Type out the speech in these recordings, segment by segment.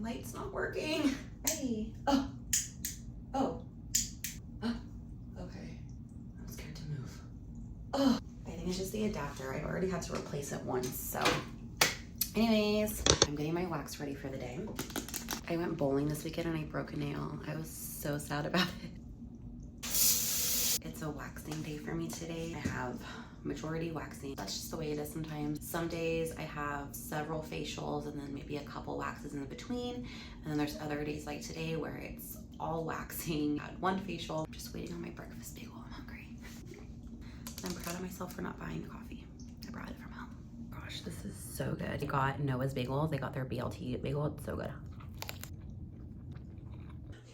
light's not working. Hey. Oh. Oh. Oh. Okay. I'm scared to move. Oh. I think it's just the adapter. I've already had to replace it once, so. Anyways, I'm getting my wax ready for the day. I went bowling this weekend and I broke a nail. I was so sad about it. It's a waxing day for me today. I have majority waxing. That's just the way it is sometimes. Some days I have several facials and then maybe a couple waxes in between. And then there's other days like today where it's all waxing. I had one facial. I'm just waiting on my breakfast bagel. I'm hungry. I'm proud of myself for not buying the coffee. I brought it from home. Gosh, this is so good. I got Noah's bagels. They got their BLT bagel. It's so good.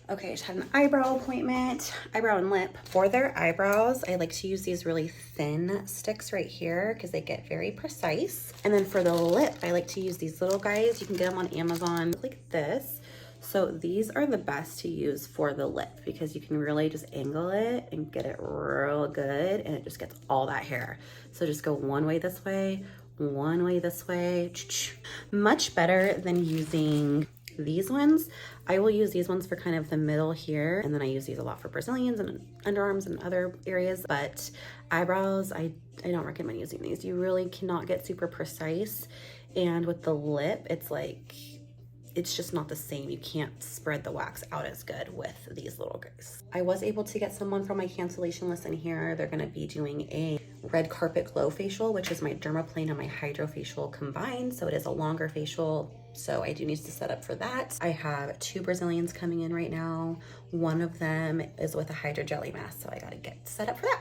Okay, I just had an eyebrow appointment, eyebrow and lip. For their eyebrows, I like to use these really thin sticks right here because they get very precise. And then for the lip, I like to use these little guys. You can get them on Amazon like this. So these are the best to use for the lip because you can really just angle it and get it real good and it just gets all that hair. So just go one way this way, one way this way. Much better than using these ones. I will use these ones for kind of the middle here, and then I use these a lot for Brazilians and underarms and other areas, but eyebrows, I don't recommend using these. You really cannot get super precise, and with the lip, it's like, it's just not the same. You can't spread the wax out as good with these little guys. I was able to get someone from my cancellation list in here. They're gonna be doing a red carpet glow facial, which is my Dermaplane and my Hydro facial combined. So it is a longer facial. So I do need to set up for that. I have 2 Brazilians coming in right now. One of them is with a Hydro Jelly mask. So I gotta get set up for that.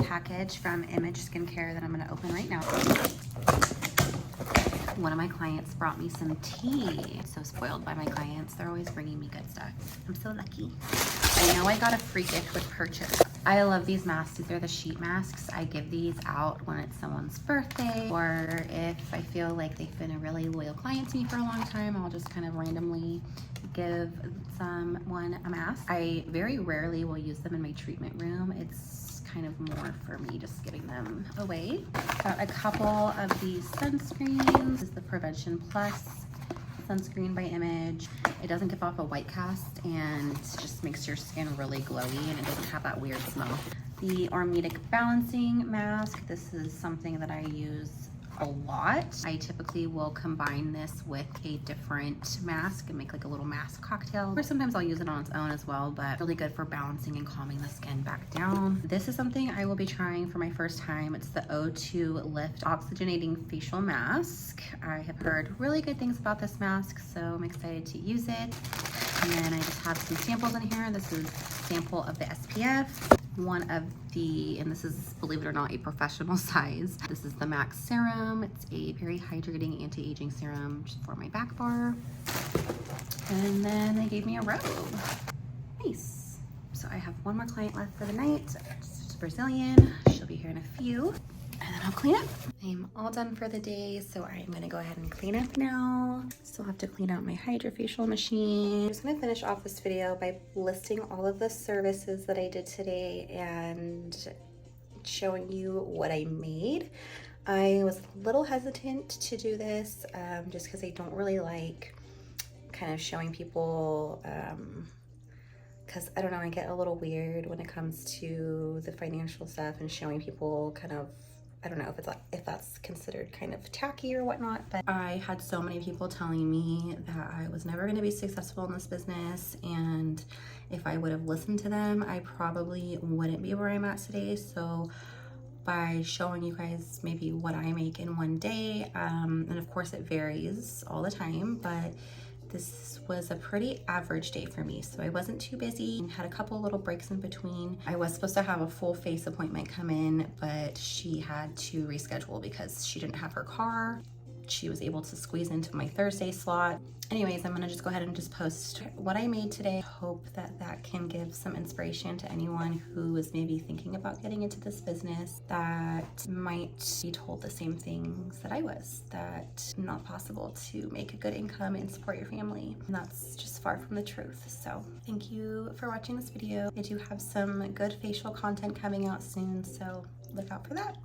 Package from Image Skincare that I'm going to open right now. One of my clients brought me some tea. I'm so spoiled by my clients. They're always bringing me good stuff. I'm so lucky. I know I got a free gift with purchase. I love these masks. These are the sheet masks. I give these out when it's someone's birthday, or if I feel like they've been a really loyal client to me for a long time, I'll just kind of randomly give someone a mask. I very rarely will use them in my treatment room. It's kind of more for me, just giving them away. Got a couple of these sunscreens. This is the Prevention Plus sunscreen by Image. It doesn't give off a white cast and just makes your skin really glowy, and it doesn't have that weird smell. The Ormedic Balancing Mask. This is something that I use a lot. I typically will combine this with a different mask and make like a little mask cocktail, or sometimes I'll use it on its own as well, but really good for balancing and calming the skin back down. This is something I will be trying for my first time. It's the O2 Lift Oxygenating Facial Mask. I have heard really good things about this mask, so I'm excited to use it. And then I just have some samples in here. This is a sample of the SPF. One of the, and this is, believe it or not, a professional size. This is the Max Serum. It's a very hydrating anti-aging serum just for my back bar. And then they gave me a robe. Nice. So I have one more client left for the night. It's Brazilian. She'll be here in a few. And then I'll clean up. I'm all done for the day, so I'm gonna go ahead and clean up now. Still have to clean out my hydrofacial machine. I'm just gonna finish off this video by listing all of the services that I did today and showing you what I made. I was a little hesitant to do this just because I don't really like kind of showing people because I don't know, I get a little weird when it comes to the financial stuff and showing people kind of, I don't know if that's considered kind of tacky or whatnot, but I had so many people telling me that I was never going to be successful in this business, and if I would have listened to them, I probably wouldn't be where I'm at today. So by showing you guys maybe what I make in one day, and of course it varies all the time, but this was a pretty average day for me. So I wasn't too busy and had a couple little breaks in between. I was supposed to have a full face appointment come in, but she had to reschedule because she didn't have her car. She was able to squeeze into my Thursday slot. Anyways, I'm gonna just go ahead and just post what I made today. Hope that that can give some inspiration to anyone who is maybe thinking about getting into this business that might be told the same things that I was, that it's not possible to make a good income and support your family. And that's just far from the truth. So thank you for watching this video. I do have some good facial content coming out soon, so look out for that.